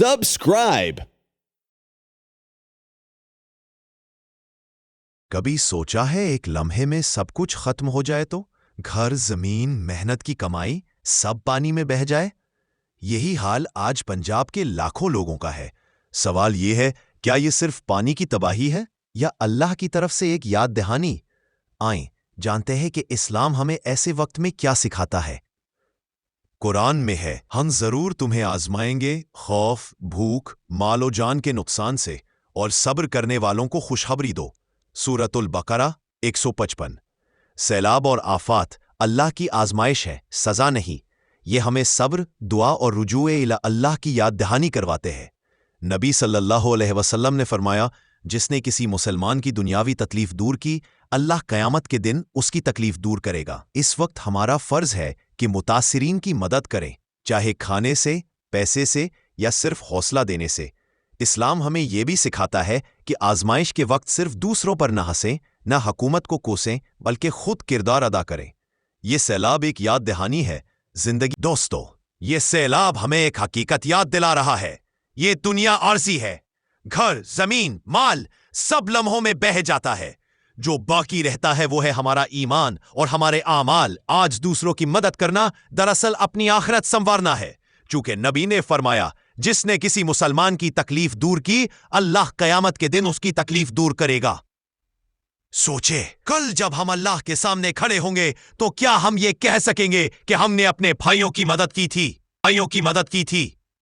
Subscribe. کبھی سوچا ہے ایک لمحے میں سب کچھ ختم ہو جائے تو گھر، زمین، محنت کی کمائی سب پانی میں بہہ جائے؟ یہی حال آج پنجاب کے لاکھوں لوگوں کا ہے۔ سوال یہ ہے، کیا یہ صرف پانی کی تباہی ہے یا اللہ کی طرف سے ایک یاد دہانی؟ آئیں جانتے ہیں کہ اسلام ہمیں ایسے وقت میں کیا سکھاتا ہے۔ قرآن میں ہے، ہم ضرور تمہیں آزمائیں گے خوف، بھوک، مال و جان کے نقصان سے، اور صبر کرنے والوں کو خوشخبری دو۔ سورۃ البقرہ 155۔ سیلاب اور آفات اللہ کی آزمائش ہے، سزا نہیں۔ یہ ہمیں صبر، دعا اور رجوع الی اللہ کی یاد دہانی کرواتے ہیں۔ نبی صلی اللہ علیہ وسلم نے فرمایا، جس نے کسی مسلمان کی دنیاوی تکلیف دور کی، اللہ قیامت کے دن اس کی تکلیف دور کرے گا۔ اس وقت ہمارا فرض ہے کہ متاثرین کی مدد کریں، چاہے کھانے سے، پیسے سے یا صرف حوصلہ دینے سے۔ اسلام ہمیں یہ بھی سکھاتا ہے کہ آزمائش کے وقت صرف دوسروں پر نہ ہنسیں، نہ حکومت کو کوسیں، بلکہ خود کردار ادا کریں۔ یہ سیلاب ایک یاد دہانی ہے زندگی۔ دوستو، یہ سیلاب ہمیں ایک حقیقت یاد دلا رہا ہے، یہ دنیا عارضی ہے۔ گھر، زمین، مال سب لمحوں میں بہہ جاتا ہے۔ جو باقی رہتا ہے وہ ہے ہمارا ایمان اور ہمارے اعمال۔ آج دوسروں کی مدد کرنا دراصل اپنی آخرت سنوارنا ہے، چونکہ نبی نے فرمایا، جس نے کسی مسلمان کی تکلیف دور کی، اللہ قیامت کے دن اس کی تکلیف دور کرے گا۔ سوچے، کل جب ہم اللہ کے سامنے کھڑے ہوں گے تو کیا ہم یہ کہہ سکیں گے کہ ہم نے اپنے بھائیوں کی مدد کی تھی؟